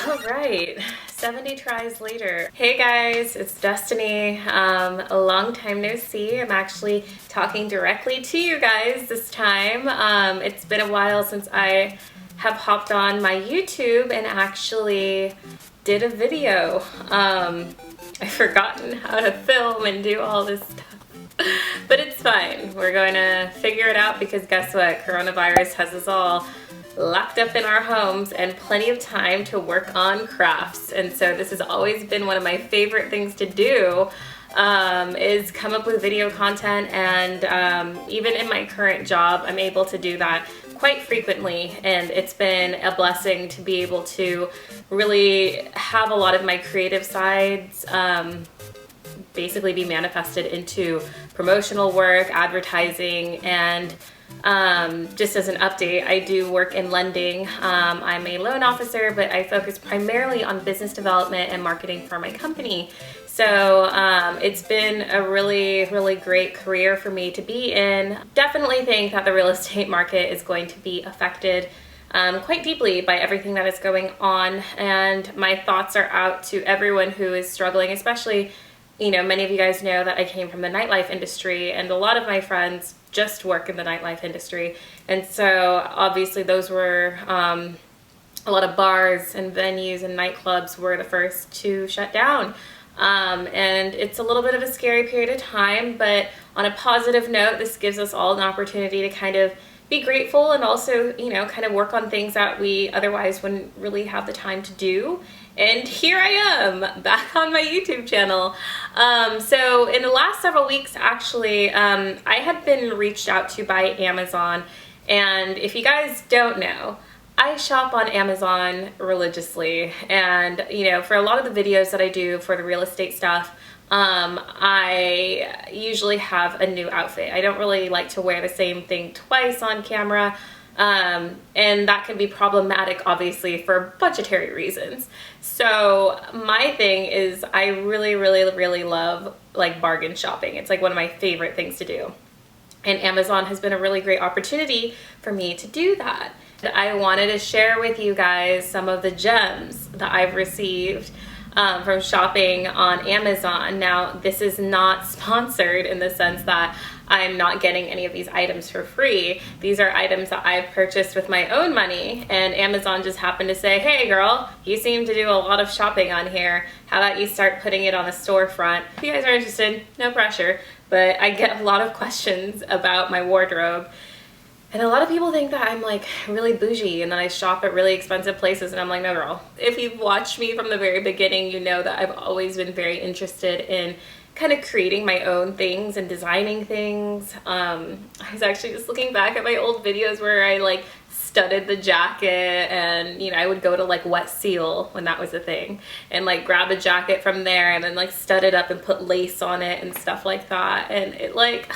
All right, 70 tries later. Hey guys, it's Destiny. A long time no see. I'm actually talking directly to you guys this time. It's been a while since I have hopped on my YouTube and actually did a video. I've forgotten how to film and do all this stuff. But it's fine. We're going to figure it out because guess what? Coronavirus has us all locked up in our homes and plenty of time to work on crafts. And so this has always been one of my favorite things to do, is come up with video content. And even in my current job, I'm able to do that quite frequently. And it's been a blessing to be able to really have a lot of my creative sides basically be manifested into promotional work, advertising, and just as an update, I do work in lending. I'm a loan officer, but I focus primarily on business development and marketing for my company. So it's been a really, really great career for me to be in. Definitely think that the real estate market is going to be affected quite deeply by everything that is going on. And my thoughts are out to everyone who is struggling, especially, you know, many of you guys know that I came from the nightlife industry, and a lot of my friends just work in the nightlife industry. And so obviously those were a lot of bars and venues and nightclubs were the first to shut down. And it's a little bit of a scary period of time, but on a positive note, this gives us all an opportunity to kind of be grateful and also, you know, kind of work on things that we otherwise wouldn't really have the time to do. And here I am back on my YouTube channel. So in the last several weeks, actually, I had been reached out to by Amazon. And if you guys don't know, I shop on Amazon religiously. And, you know, for a lot of the videos that I do for the real estate stuff, I usually have a new outfit. I don't really like to wear the same thing twice on camera. And that can be problematic, obviously, for budgetary reasons. So my thing is I really, really, really love like bargain shopping. It's like one of my favorite things to do. And Amazon has been a really great opportunity for me to do that. I wanted to share with you guys some of the gems that I've received from shopping on Amazon. Now, this is not sponsored in the sense that I'm not getting any of these items for free. These are items that I've purchased with my own money, and Amazon just happened to say, hey girl, you seem to do a lot of shopping on here. How about you start putting it on the storefront? If you guys are interested, no pressure, but I get a lot of questions about my wardrobe. And a lot of people think that I'm like really bougie and that I shop at really expensive places, and I'm like, no girl. If you've watched me from the very beginning, you know that I've always been very interested in kind of creating my own things and designing things. I was actually just looking back at my old videos where I like studded the jacket, and you know, I would go to like Wet Seal when that was a thing and like grab a jacket from there and then like stud it up and put lace on it and stuff like that. And it like,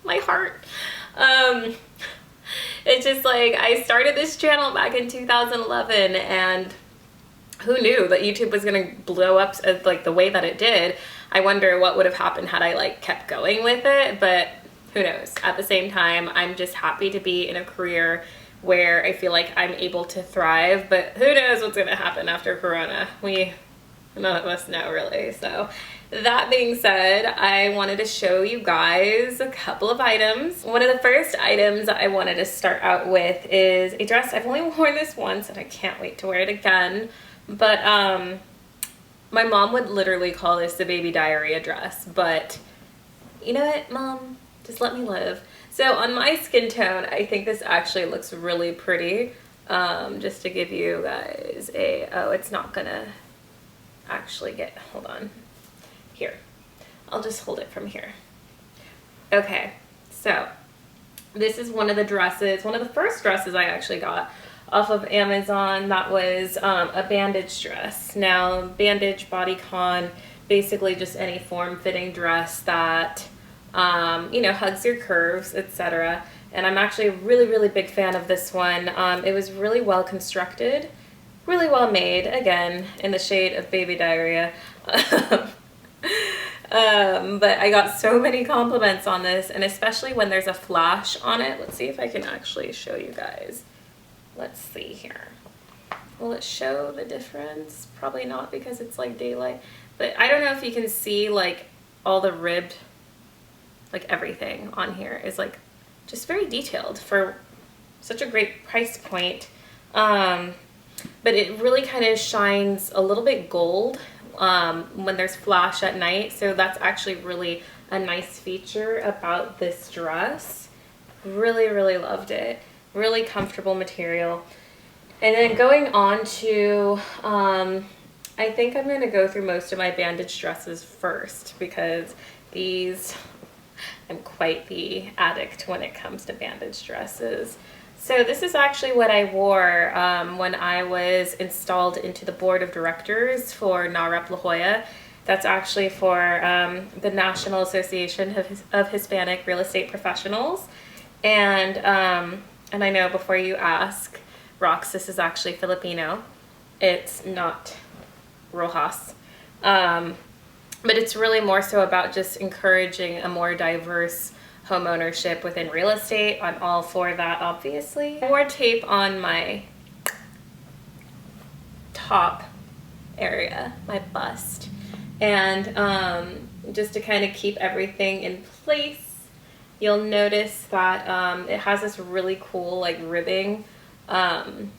my heart, it's just like, I started this channel back in 2011, and who knew that YouTube was gonna blow up like the way that it did. I wonder what would have happened had I like kept going with it, but who knows. At the same time, I'm just happy to be in a career where I feel like I'm able to thrive, but who knows what's gonna happen after Corona. None of us know really. So that being said, I wanted to show you guys a couple of items. One of the first items I wanted to start out with is a dress. I've only worn this once and I can't wait to wear it again. But my mom would literally call this the baby diarrhea dress, but you know what, Mom? Just let me live. So on my skin tone, I think this actually looks really pretty. Just to give you guys a, oh, it's not gonna actually get, hold on. Here, I'll just hold it from here. Okay, so this is one of the dresses, one of the first dresses I actually got off of Amazon. That was a bandage dress. Now, bandage, bodycon, basically just any form-fitting dress that, you know, hugs your curves, etc. And I'm actually a really, really big fan of this one. It was really well constructed, really well made, again, in the shade of baby diarrhea. But I got so many compliments on this, and especially when there's a flash on it. Let's see if I can actually show you guys. Let's see here. will it show the difference? Probably not because it's like daylight. But I don't know if you can see like all the ribbed, like everything on here is like just very detailed for such a great price point. But it really kind of shines a little bit gold when there's flash at night. So that's actually really a nice feature about this dress. Really, really loved it. Really comfortable material. And then going on to, I think I'm going to go through most of my bandage dresses first because these, I'm quite the addict when it comes to bandage dresses. So this is actually what I wore when I was installed into the board of directors for NAREP La Jolla. That's actually for the National Association of Hispanic Real Estate Professionals. And I know before you ask, Rox, this is actually Filipino. It's not Rojas. But it's really more so about just encouraging a more diverse home ownership within real estate. I'm all for that, obviously. I wore tape on my top area, my bust, and just to kind of keep everything in place. You'll notice that it has this really cool like ribbing, and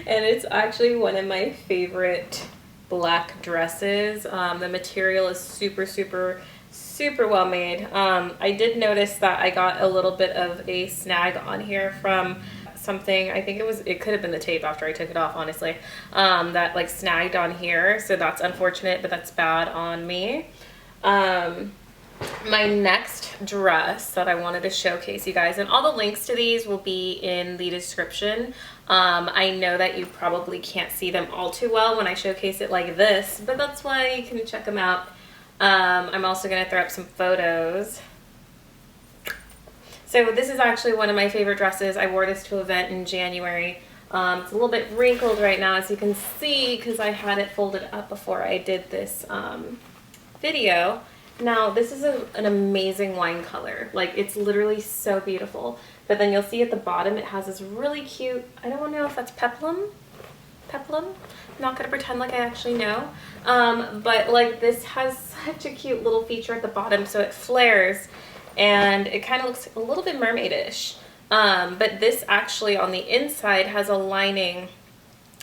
it's actually one of my favorite black dresses. The material is super well made. I did notice that I got a little bit of a snag on here from something, I think it could have been the tape after I took it off, honestly, that like snagged on here. So that's unfortunate, but that's bad on me. My next dress that I wanted to showcase you guys, and all the links to these will be in the description. I know that you probably can't see them all too well when I showcase it like this, but that's why you can check them out. I'm also going to throw up some photos. So this is actually one of my favorite dresses. I wore this to an event in January. It's a little bit wrinkled right now, as you can see, because I had it folded up before I did this video. Now, this is an amazing wine color. Like, it's literally so beautiful. But then you'll see at the bottom, it has this really cute, I don't know if that's peplum? Peplum? I'm not gonna pretend like I actually know. But like this has such a cute little feature at the bottom, so it flares and it kind of looks a little bit mermaidish. But this actually on the inside has a lining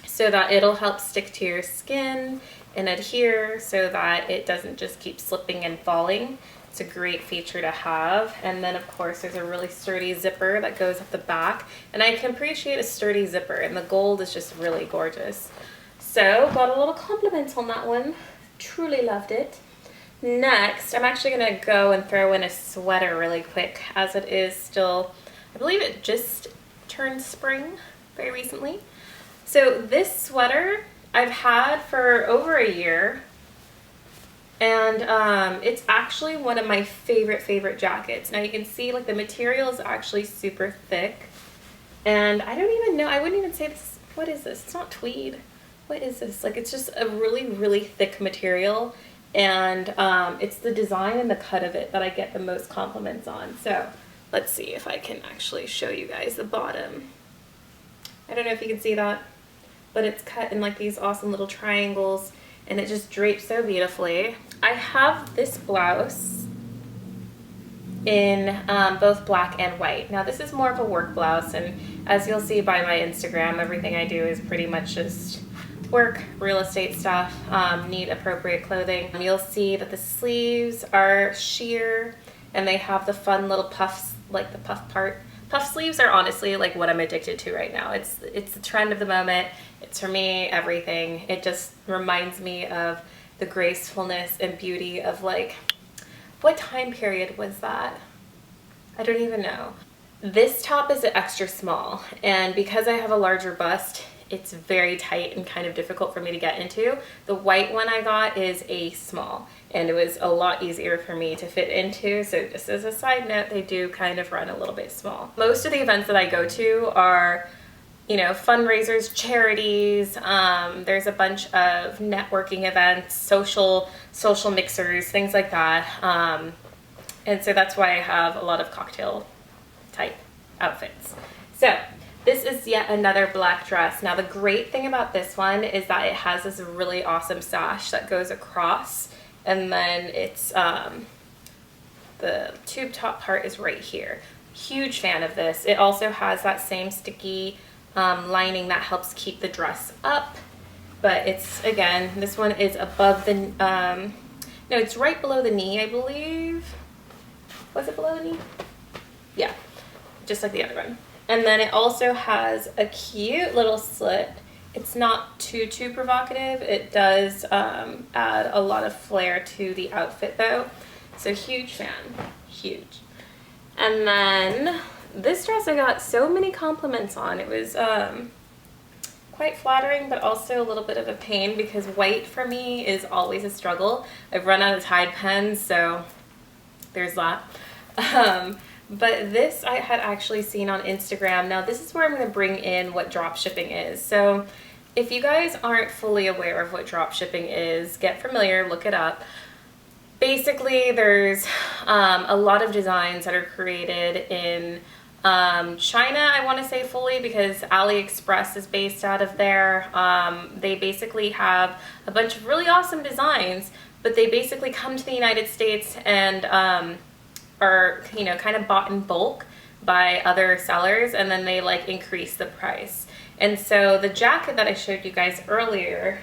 so that it'll help stick to your skin and adhere so that it doesn't just keep slipping and falling. It's a great feature to have. And then of course there's a really sturdy zipper that goes at the back, and I can appreciate a sturdy zipper, and the gold is just really gorgeous. So got a little compliment on that one. Truly loved it. Next, I'm actually gonna go and throw in a sweater really quick, as it is still, I believe it just turned spring very recently. So this sweater I've had for over a year, and it's actually one of my favorite jackets. Now you can see like the material is actually super thick, and I don't even know, I wouldn't even say this, what is this? It's not tweed. What is this? Like, it's just a really thick material, and it's the design and the cut of it that I get the most compliments on. So let's see if I can actually show you guys the bottom. I don't know if you can see that, but it's cut in like these awesome little triangles, and it just drapes so beautifully. I have this blouse in both black and white. Now this is more of a work blouse, and as you'll see by my Instagram, everything I do is pretty much just work, real estate stuff, need appropriate clothing. You'll see that the sleeves are sheer, and they have the fun little puffs, like the puff part. Puff sleeves are honestly like what I'm addicted to right now. It's the trend of the moment. It's for me, everything. It just reminds me of the gracefulness and beauty of like, what time period was that? I don't even know. This top is an extra small, and because I have a larger bust, it's very tight and kind of difficult for me to get into. The white one I got is a small, and it was a lot easier for me to fit into. So just as a side note, they do kind of run a little bit small. Most of the events that I go to are, you know, fundraisers, charities. There's a bunch of networking events, social mixers, things like that. And so that's why I have a lot of cocktail type outfits. So This is yet another black dress. Now the great thing about this one is that it has this really awesome sash that goes across, and then it's the tube top part is right here. Huge fan of this. It also has that same sticky lining that helps keep the dress up, but it's, again, this one is above the, no, it's right below the knee, I believe. Was it below the knee? Yeah, just like the other one. And then it also has a cute little slit. It's not too provocative. It does add a lot of flair to the outfit though. So huge fan, huge. And then this dress I got so many compliments on. It was quite flattering, but also a little bit of a pain because white for me is always a struggle. I've run out of Tide pens, so there's that. But this I had actually seen on Instagram. Now this is where I'm going to bring in what drop shipping is. So if you guys aren't fully aware of what drop shipping is, get familiar, look it up. Basically, there's a lot of designs that are created in China, I want to say fully, because AliExpress is based out of there. They basically have a bunch of really awesome designs, but they basically come to the United States and are, you know, kind of bought in bulk by other sellers, and then they like increase the price. And so the jacket that I showed you guys earlier,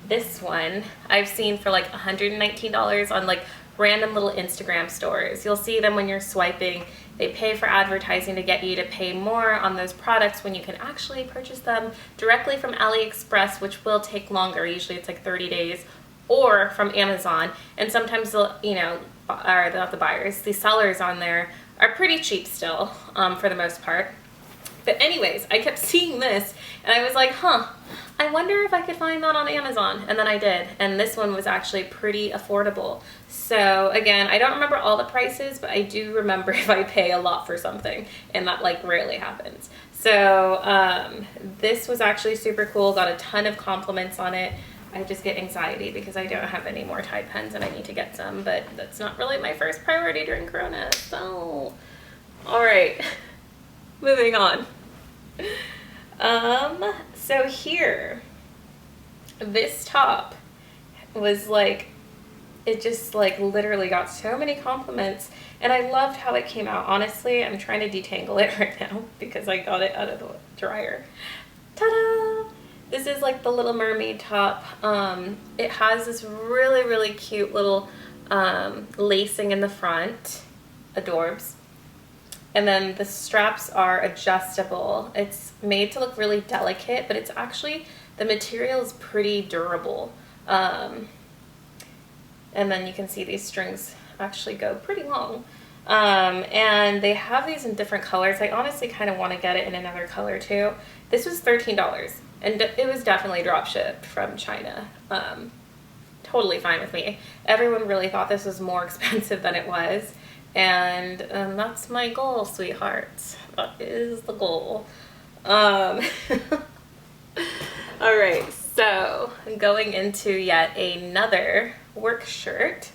this one, I've seen for like $119 on like random little Instagram stores. You'll see them when you're swiping. They pay for advertising to get you to pay more on those products when you can actually purchase them directly from AliExpress, which will take longer. Usually it's like 30 days, or from Amazon. And sometimes they'll, you know, or not the buyers, the sellers on there are pretty cheap still, for the most part. But anyways, I kept seeing this and I was like, huh, I wonder if I could find that on Amazon. And then I did. And this one was actually pretty affordable. So again, I don't remember all the prices, but I do remember if I pay a lot for something, and that like rarely happens. So this was actually super cool. Got a ton of compliments on it. I just get anxiety because I don't have any more Tide pens and I need to get some, but that's not really my first priority during Corona. So, all right, moving on. So here, this top was like, it just like literally got so many compliments, and I loved how it came out. Honestly, I'm trying to detangle it right now because I got it out of the dryer. Ta-da! This is like the Little Mermaid top. It has this really cute little lacing in the front. Adorbs. And then the straps are adjustable. It's made to look really delicate, but it's actually, the material is pretty durable. And then you can see these strings actually go pretty long. And they have these in different colors. I honestly kind of want to get it in another color too. This was $13, and it was definitely drop shipped from China. Totally fine with me. Everyone really thought this was more expensive than it was. And that's my goal, sweethearts. That is the goal. All right, so going into yet another work shirt.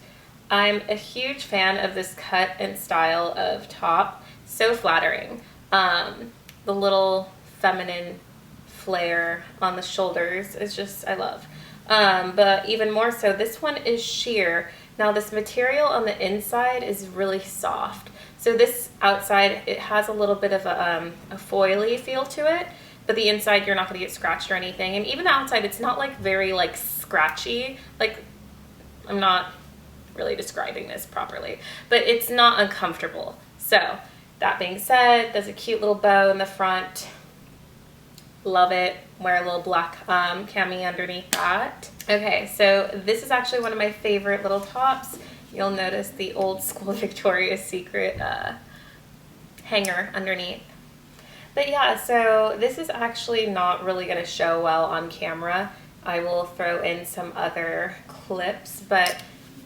I'm a huge fan of this cut and style of top. So flattering. The little feminine flare on the shoulders is just, I love. But even more so, this one is sheer. Now this material on the inside is really soft. So this outside, it has a little bit of a foily feel to it, but the inside you're not going to get scratched or anything. And even the outside, it's not like very like scratchy. Like, I'm not really describing this properly, but it's not uncomfortable. So that being said, there's a cute little bow in the front. Love it. Wear a little black cami underneath that. Okay, so this is actually one of my favorite little tops. You'll notice the old school Victoria's Secret hanger underneath. But yeah, so this is actually not really going to show well on camera. I will throw in some other clips, but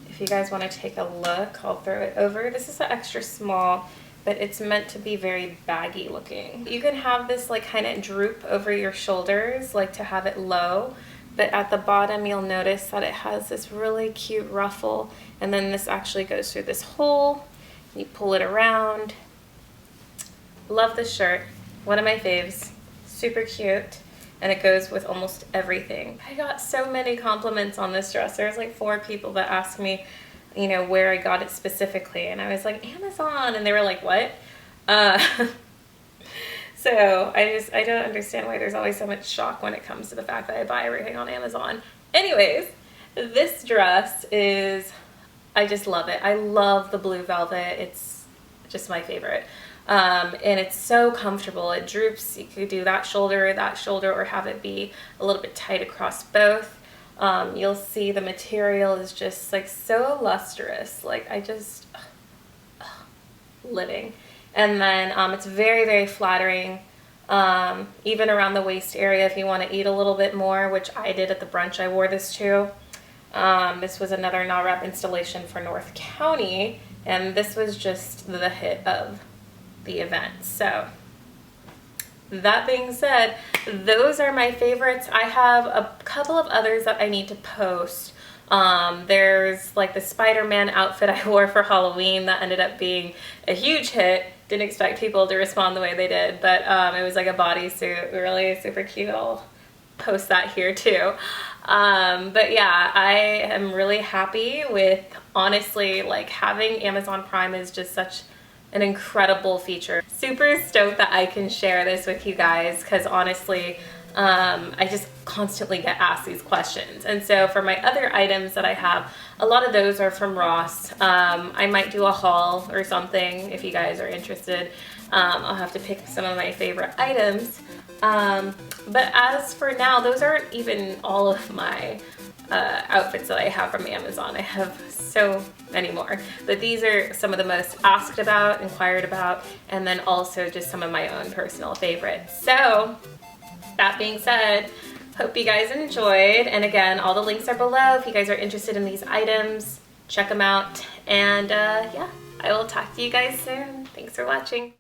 if you guys want to take a look, I'll throw it over. This is an extra small, but it's meant to be very baggy looking. You can have this like kind of droop over your shoulders, like to have it low, but at the bottom you'll notice that it has this really cute ruffle, and then this actually goes through this hole. You pull it around. Love this shirt. one of my faves. Super cute. And it goes with almost everything. I got so many compliments on this dress. There's like 4 people that asked me, you know, where I got it specifically. And I was like, Amazon. And they were like, what? So I don't understand why there's always so much shock when it comes to the fact that I buy everything on Amazon. Anyways, this dress is, I just love it. I love the blue velvet. It's just my favorite. And it's so comfortable. It droops. You could do that shoulder, or have it be a little bit tight across both. You'll see the material is just like so lustrous. Like I just, living. And then it's very, very flattering. Even around the waist area if you want to eat a little bit more, which I did at the brunch I wore this to. This was another Not Wrap installation for North County, and this was just the hit of the event. So that being said, those are my favorites. I have a couple of others that I need to post. There's like the Spider-Man outfit I wore for Halloween that ended up being a huge hit. Didn't expect people to respond the way they did, but it was like a bodysuit, really super cute. I'll post that here too. But yeah, I am really happy with, honestly, like having Amazon Prime is just such an incredible feature. Super stoked that I can share this with you guys, because honestly, I just constantly get asked these questions. And so for my other items that I have, a lot of those are from Ross. I might do a haul or something if you guys are interested. I'll have to pick some of my favorite items. But as for now, those aren't even all of my outfits that I have from Amazon. I have so many more, but these are some of the most asked about, inquired about, and then also just some of my own personal favorites. So that being said, hope you guys enjoyed. And again, all the links are below. If you guys are interested in these items, check them out. And yeah, I will talk to you guys soon. Thanks for watching.